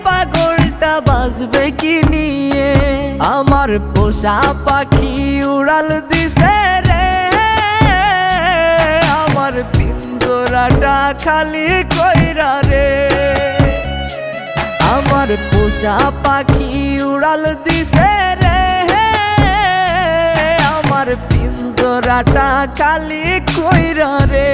পাগলটা বাজবে কি নিয়ে? আমার পোষা পাখি উড়াল দিছে রে, আমার পিঞ্জরাটা খালি কইরা রে। আমার পোষা পাখি উড়াল দিছে রে, আমার পিঞ্জরাটা খালি কইরা রে।